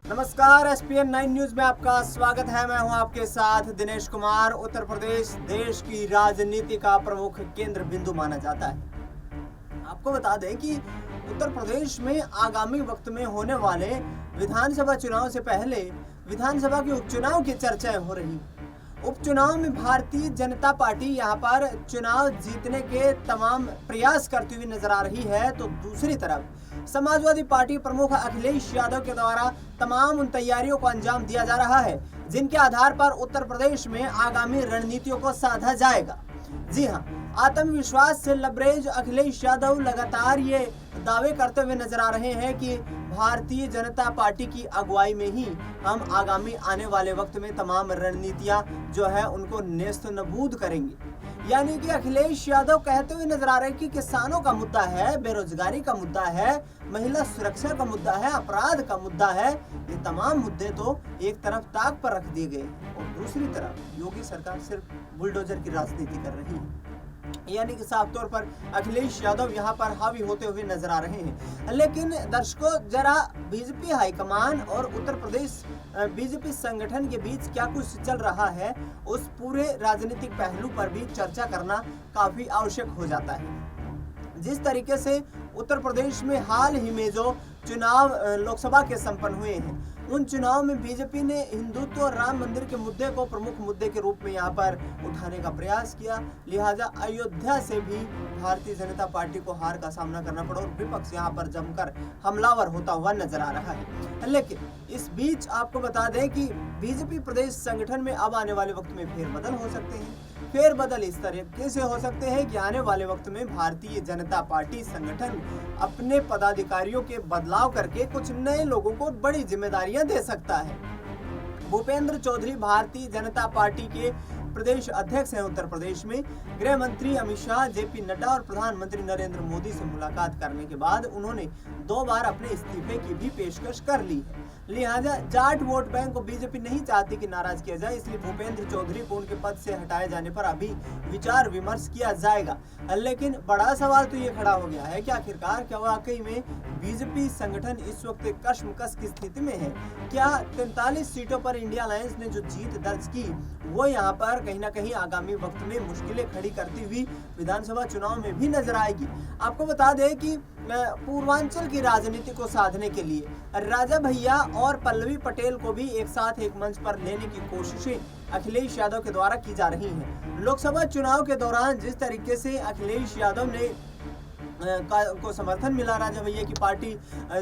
नमस्कार, ESPN 9 news में आपका स्वागत है। मैं हूं आपके साथ दिनेश कुमार। उत्तर प्रदेश देश की राजनीति का प्रमुख केंद्र बिंदु माना जाता है। आपको बता दें कि उत्तर प्रदेश में आगामी वक्त में होने वाले विधानसभा चुनाव से पहले विधानसभा के उपचुनाव की चर्चाएं हो रही। उपचुनाव में भारतीय जनता पार्टी यहां पर चुनाव जीतने के तमाम प्रयास करती हुई नजर आ रही है, तो दूसरी तरफ समाजवादी पार्टी प्रमुख अखिलेश यादव के द्वारा तमाम उन तैयारियों को अंजाम दिया जा रहा है जिनके आधार पर उत्तर प्रदेश में आगामी रणनीतियों को साधा जाएगा। जी हां, आत्मविश्वास से लबरेज अखिलेश यादव लगातार ये दावे करते हुए नजर आ रहे हैं कि भारतीय जनता पार्टी की अगुवाई में ही हम आगामी आने वाले वक्त में तमाम रणनीतियां जो है उनको नेस्त नबूद करेंगे। यानी कि अखिलेश यादव कहते हुए नजर आ रहे हैं कि किसानों का मुद्दा है, बेरोजगारी का मुद्दा है, महिला सुरक्षा का मुद्दा है, अपराध का मुद्दा है, ये तमाम मुद्दे तो एक तरफ ताक पर रख दिए गए और दूसरी तरफ योगी सरकार सिर्फ बुलडोजर की राजनीति कर रही है। यानी कि साफ तौर पर अखिलेश यादव यहाँ पर हावी होते हुए नजर आ रहे हैं। लेकिन दर्शकों, जरा बीजेपी हाईकमान और उत्तर प्रदेश बीजेपी संगठन के बीच क्या कुछ चल रहा है, उस पूरे राजनीतिक पहलू पर भी चर्चा करना काफी आवश्यक हो जाता है। जिस तरीके से उत्तर प्रदेश में हाल ही में जो चुनाव लोकसभा के संपन्न हुए हैं, उन चुनाव में बीजेपी ने हिंदुत्व और राम मंदिर के मुद्दे को प्रमुख मुद्दे के रूप में यहाँ पर उठाने का प्रयास किया। लिहाजा अयोध्या से भी भारतीय जनता पार्टी को हार का सामना करना पड़ा और विपक्ष यहाँ पर जमकर हमलावर होता हुआ नजर आ रहा है। लेकिन इस बीच आपको बता दें कि बीजेपी प्रदेश संगठन में अब आने वाले वक्त में फेरबदल हो सकते हैं। फेरबदल इस तरीके से हो सकते हैं कि आने वाले वक्त में भारतीय जनता पार्टी संगठन अपने पदाधिकारियों के बदलाव करके कुछ नए लोगों को बड़ी जिम्मेदारियां दे सकता है। भूपेंद्र चौधरी भारतीय जनता पार्टी के प्रदेश अध्यक्ष हैं उत्तर प्रदेश में। गृह मंत्री अमित शाह, जेपी नड्डा और प्रधानमंत्री नरेंद्र मोदी से मुलाकात करने के बाद उन्होंने 2 बार अपने इस्तीफे की भी पेशकश कर ली है। लिहाजा जाट वोट बैंक को बीजेपी नहीं चाहती कि नाराज किया जाए, इसलिए भूपेंद्र चौधरी को उनके पद से हटाए जाने पर अभी विचार विमर्श किया जाएगा। लेकिन बड़ा सवाल तो ये खड़ा हो गया है कि आखिरकार क्या वाकई में बीजेपी संगठन इस वक्त कशमकश की स्थिति में है? क्या 43 सीटों पर इंडिया अलायंस ने जो जीत दर्ज की, वो यहाँ पर कहीं ना कहीं आगामी वक्त में मुश्किलें खड़ी करती हुई विधानसभा चुनाव में भी नजर आएगी। आपको बता दें कि पूर्वांचल की राजनीति को साधने के लिए राजा भैया और पल्लवी पटेल को भी एक साथ एक मंच पर लेने की कोशिशें अखिलेश यादव के द्वारा की जा रही हैं। लोकसभा चुनाव के दौरान जिस तरीके से अखिलेश यादव ने को समर्थन मिला राजा भैया की पार्टी,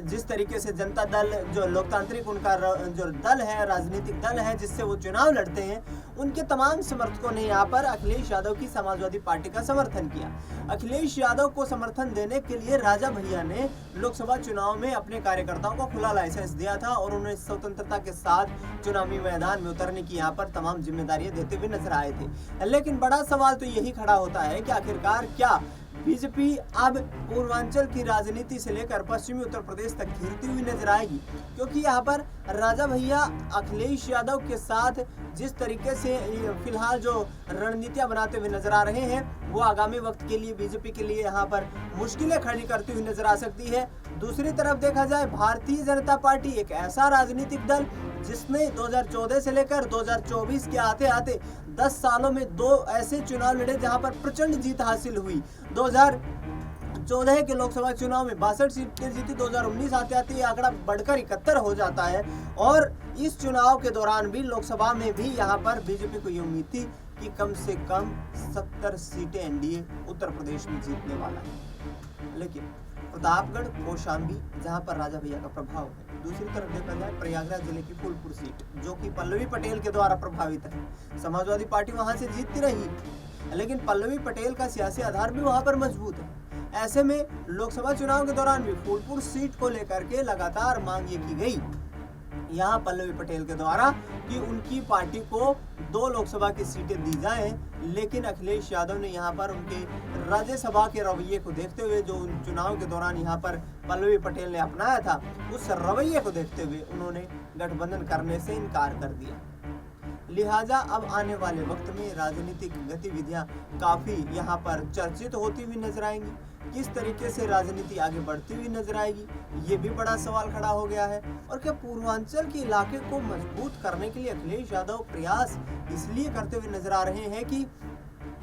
जिस तरीके से जनता दल जो लोकतांत्रिक उनका जो दल है, राजनीतिक दल है जिससे वो चुनाव लड़ते हैं, उनके तमाम समर्थकों ने यहाँ पर अखिलेश यादव की समाजवादी पार्टी का समर्थन किया। अखिलेश यादव को समर्थन देने के लिए राजा भैया ने लोकसभा चुनाव में अपने कार्यकर्ताओं को खुला लाइसेंस दिया था और उन्हें स्वतंत्रता के साथ चुनावी मैदान में उतरने की यहाँ पर तमाम जिम्मेदारियां देते हुए नजर आए थे। लेकिन बड़ा सवाल तो यही खड़ा होता है कि आखिरकार क्या बीजेपी अब पूर्वांचल की राजनीति से लेकर पश्चिमी उत्तर प्रदेश तक घिरती हुई नजर आएगी? क्योंकि यहाँ पर राजा भैया अखिलेश यादव के साथ जिस तरीके से फिलहाल जो रणनीतियां बनाते हुए नजर आ रहे हैं, वो आगामी वक्त के लिए बीजेपी के लिए यहाँ पर मुश्किलें खड़ी करती हुई नजर आ सकती है। दूसरी तरफ देखा जाए, भारतीय जनता पार्टी एक ऐसा राजनीतिक दल जिसने 2014 से लेकर 2024 के आते आते 10 सालों में 2 ऐसे चुनाव लड़े जहां पर प्रचंड जीत हासिल हुई। 2014 के लोकसभा चुनाव में 62 सीटें जीती, 2019 आते आते ये आंकड़ा बढ़कर 71 हो जाता है और इस चुनाव के दौरान भी लोकसभा में भी यहाँ पर बीजेपी को ये उम्मीद थी कि कम से कम 70 सीटें एनडीए उत्तर प्रदेश में जीतने वाला है। लेकिन प्रतापगढ़, कौशाम्बी जहां पर राजा भैया का प्रभाव है, दूसरी तरफ देखा जाए प्रयागराज जिले की फूलपुर सीट जो कि पल्लवी पटेल के द्वारा प्रभावित है, समाजवादी पार्टी वहां से जीतती रही, लेकिन पल्लवी पटेल का सियासी आधार भी वहां पर मजबूत है। ऐसे में लोकसभा चुनाव के दौरान भी फूलपुर सीट को लेकर के लगातार मांग ये की गई यहाँ पल्लवी पटेल के द्वारा कि उनकी पार्टी को 2 लोकसभा की सीटें दी जाएं, लेकिन अखिलेश यादव ने यहाँ पर उनके राज्यसभा के रवैये को देखते हुए, जो चुनाव के दौरान यहाँ पर पल्लवी पटेल ने अपनाया था, उस रवैये को देखते हुए उन्होंने गठबंधन करने से इनकार कर दिया। लिहाजा अब आने वाले वक्त में राजनीतिक गतिविधियां काफी यहाँ पर चर्चित होती हुई नजर आएंगी। किस तरीके से राजनीति आगे बढ़ती हुई नजर आएगी, ये भी बड़ा सवाल खड़ा हो गया है। और क्या पूर्वांचल के इलाके को मजबूत करने के लिए अखिलेश यादव प्रयास इसलिए करते हुए नजर आ रहे हैं कि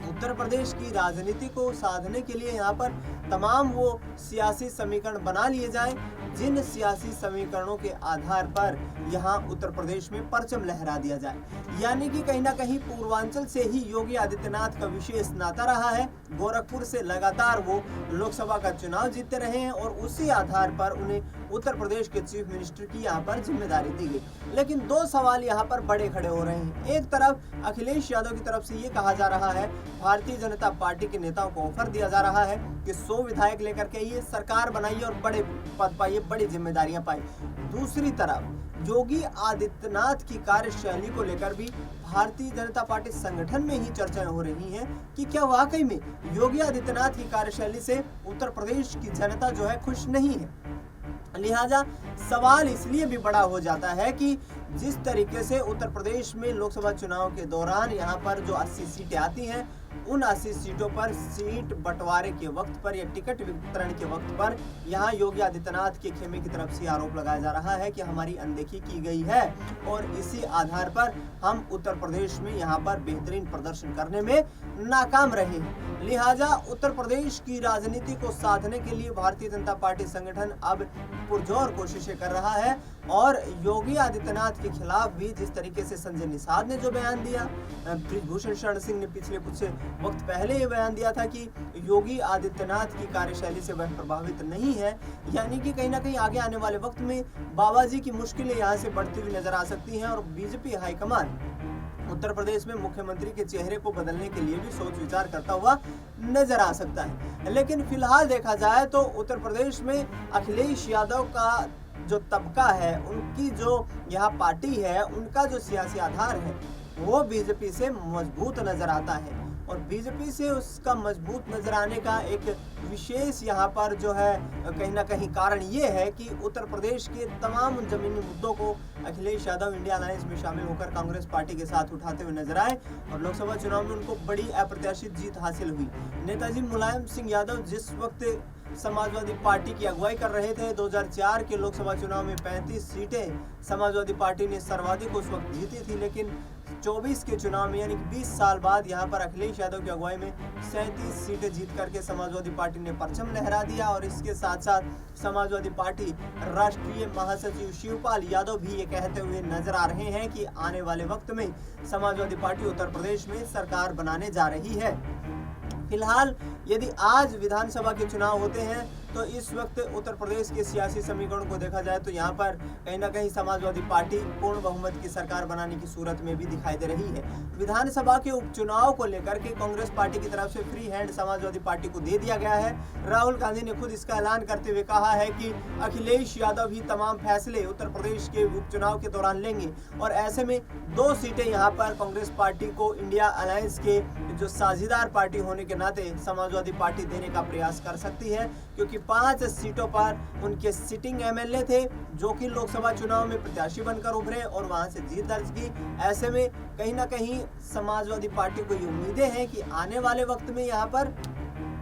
उत्तर प्रदेश की राजनीति को साधने के लिए यहाँ पर तमाम वो सियासी समीकरण बना लिए जाएं जिन सियासी समीकरणों के आधार पर यहाँ उत्तर प्रदेश में परचम लहरा दिया जाए। यानी कि कहीं ना कहीं पूर्वांचल से ही योगी आदित्यनाथ का विशेष नाता रहा है। गोरखपुर से लगातार वो लोकसभा का चुनाव जीतते रहे हैं और उसी आधार पर उन्हें उत्तर प्रदेश के चीफ मिनिस्टर की यहाँ पर जिम्मेदारी दी गई। लेकिन दो सवाल यहाँ पर बड़े खड़े हो रहे हैं। एक तरफ अखिलेश यादव की तरफ से ये कहा जा रहा है, भारतीय जनता पार्टी के नेताओं को ऑफर दिया जा रहा है कि 100 विधायक लेकर के आइए, सरकार बनाइए और बड़े पद पाइए, बड़ी जिम्मेदारियां पाइए। दूसरी तरफ योगी आदित्यनाथ की कार्यशैली को लेकर भी भारतीय जनता पार्टी संगठन में ही चर्चाएं हो रही हैं कि क्या वाकई में योगी आदित्यनाथ की कार्यशैली से उत्तर प्रदेश की जनता जो है खुश नहीं है। लिहाजा सवाल इसलिए भी बड़ा हो जाता है कि जिस तरीके से उत्तर प्रदेश में लोकसभा चुनाव के दौरान यहाँ पर जो 80 सीटें आती हैं, उन 80 सीटों पर सीट बंटवारे के वक्त पर या टिकट वितरण के वक्त पर यहाँ योगी आदित्यनाथ के खेमे की तरफ से आरोप लगाया जा रहा है कि हमारी अनदेखी की गई है और इसी आधार पर हम उत्तर प्रदेश में यहाँ पर बेहतरीन प्रदर्शन करने में नाकाम रहे हैं। लिहाजा उत्तर प्रदेश की राजनीति को साधने के लिए भारतीय जनता पार्टी संगठन अब पुरजोर कोशिशें कर रहा है और योगी आदित्यनाथ के खिलाफ भी जिस तरीके से संजय निषाद ने जो बयान दिया, ब्रिजभूषण शरण सिंह ने पिछले कुछ वक्त पहले ये बयान दिया था कि योगी आदित्यनाथ की कार्यशैली से वह प्रभावित नहीं है, यानी कि कहीं ना कहीं आगे आने वाले वक्त में बाबा जी की मुश्किलें यहाँ से बढ़ती हुई नजर आ सकती हैं और बीजेपी हाईकमान उत्तर प्रदेश में मुख्यमंत्री के चेहरे को बदलने के लिए भी सोच विचार करता हुआ नजर आ सकता है। लेकिन फिलहाल देखा जाए तो उत्तर प्रदेश में अखिलेश यादव का जो तबका है, उनकी जो यहाँ पार्टी है, उनका जो सियासी आधार है वो बीजेपी से मजबूत नजर आता है और बीजेपी से उसका मजबूत नजर आने का एक विशेष यहाँ पर जो है कहीं ना कहीं कारण ये है कि उत्तर प्रदेश के तमाम जमीनी मुद्दों को अखिलेश यादव इंडिया अलायंस में शामिल होकर कांग्रेस पार्टी के साथ उठाते हुए नजर आए और लोकसभा चुनाव में उनको बड़ी अप्रत्याशित जीत हासिल हुई। नेताजी मुलायम सिंह यादव जिस वक्त समाजवादी पार्टी की अगुवाई कर रहे थे, 2004 के लोकसभा चुनाव में 35 सीटें समाजवादी पार्टी ने सर्वाधिक उस वक्त जीती थी, लेकिन 24 के चुनाव में यानी कि 20 साल बाद यहाँ पर अखिलेश यादव की अगुवाई में 37 सीटें जीत करके समाजवादी पार्टी ने परचम लहरा दिया और इसके साथ साथ समाजवादी पार्टी राष्ट्रीय महासचिव शिवपाल यादव भी ये कहते हुए नजर आ रहे हैं कि आने वाले वक्त में समाजवादी पार्टी उत्तर प्रदेश में सरकार बनाने जा रही है। फिलहाल यदि आज विधानसभा के चुनाव होते हैं तो इस वक्त उत्तर प्रदेश के सियासी समीकरण को देखा जाए तो यहाँ पर कहीं ना कहीं समाजवादी पार्टी पूर्ण बहुमत की सरकार बनाने की सूरत में भी दिखाई दे रही है। विधानसभा के उपचुनाव को लेकर के कांग्रेस पार्टी की तरफ से फ्री हैंड समाजवादी पार्टी को दे दिया गया है। राहुल गांधी ने खुद इसका ऐलान करते हुए कहा है कि अखिलेश यादव ही तमाम फैसले उत्तर प्रदेश के उपचुनाव के दौरान लेंगे और ऐसे में 2 सीटें यहाँ पर कांग्रेस पार्टी को इंडिया अलायंस के जो साझेदार पार्टी होने के नाते समाजवादी पार्टी देने का प्रयास कर सकती है, क्योंकि 5 सीटों पर उनके सिटिंग एमएलए थे जो कि लोकसभा चुनाव में प्रत्याशी बनकर उभरे और वहां से जीत दर्ज की। ऐसे में कहीं ना कहीं समाजवादी पार्टी को ये उम्मीदें हैं कि आने वाले वक्त में यहाँ पर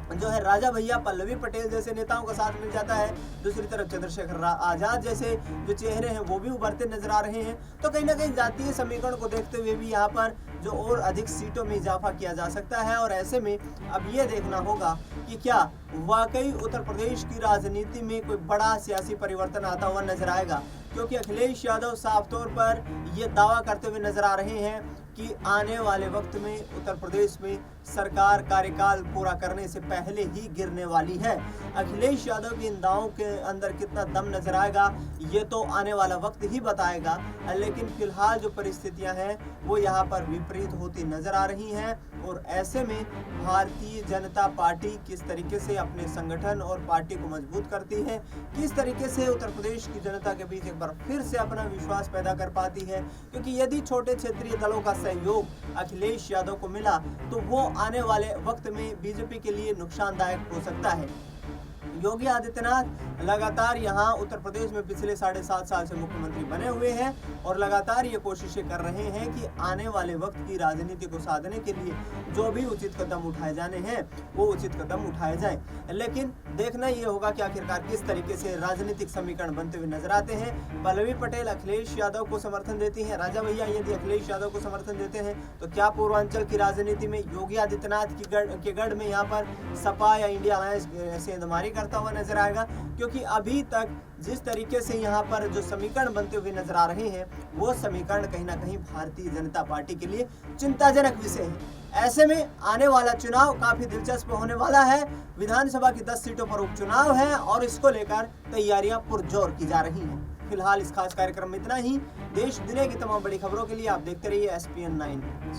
जो है राजा भैया पल्लवी पटेल जैसे नेताओं का साथ मिल जाता है, दूसरी तरफ चंद्रशेखर आजाद जैसे जो चेहरे हैं वो भी उभरते नजर आ रहे हैं। तो कहीं ना कहीं जातीय समीकरण को देखते हुए भी यहाँ पर जो और अधिक सीटों में इजाफा किया जा सकता है और ऐसे में अब ये देखना होगा कि क्या वाकई उत्तर प्रदेश की राजनीति में कोई बड़ा सियासी परिवर्तन आता हुआ नजर आएगा, क्योंकि अखिलेश यादव साफ तौर पर ये दावा करते हुए नजर आ रहे हैं कि आने वाले वक्त में उत्तर प्रदेश में सरकार कार्यकाल पूरा करने से पहले ही गिरने वाली है। अखिलेश यादव की इन दावों के अंदर कितना दम नजर आएगा ये तो आने वाला वक्त ही बताएगा, लेकिन फिलहाल जो परिस्थितियां हैं वो यहाँ पर विपरीत होती नजर आ रही हैं और ऐसे में भारतीय जनता पार्टी किस तरीके से अपने संगठन और पार्टी को मजबूत करती है, किस तरीके से उत्तर प्रदेश की जनता के बीच एक बार फिर से अपना विश्वास पैदा कर पाती है, क्योंकि यदि छोटे क्षेत्रीय दलों का सहयोग अखिलेश यादव को मिला तो वो आने वाले वक्त में बीजेपी के लिए नुकसानदायक हो सकता है। योगी आदित्यनाथ लगातार यहाँ उत्तर प्रदेश में पिछले 7.5 साल से मुख्यमंत्री बने हुए हैं और लगातार ये कोशिशें कर रहे हैं कि आने वाले वक्त की राजनीति को साधने के लिए जो भी उचित कदम उठाए जाने हैं वो उचित कदम उठाए जाएं। लेकिन देखना ये होगा कि आखिरकार किस तरीके से राजनीतिक समीकरण बनते हुए नजर आते हैं। पल्लवी पटेल अखिलेश यादव को समर्थन देती हैं। राजा भैया यदि अखिलेश यादव को समर्थन देते हैं तो क्या पूर्वांचल की राजनीति में योगी आदित्यनाथ के गढ़ में यहाँ पर सपा या इंडिया अलायंस सेंधमारी करता हुआ नजर आएगा? क्योंकि अभी तक जिस तरीके से यहाँ पर जो समीकरण बनते हुए नजर आ रहे हैं वो समीकरण कहीं ना कहीं भारतीय जनता पार्टी के लिए चिंताजनक विषय है। ऐसे में आने वाला चुनाव काफी दिलचस्प होने वाला है। विधानसभा की 10 सीटों पर उपचुनाव है और इसको लेकर तैयारियां पुरजोर की जा रही हैं। फिलहाल इस खास कार्यक्रम में इतना ही। देश दुनिया की तमाम बड़ी खबरों के लिए आप देखते रहिए SPN 9।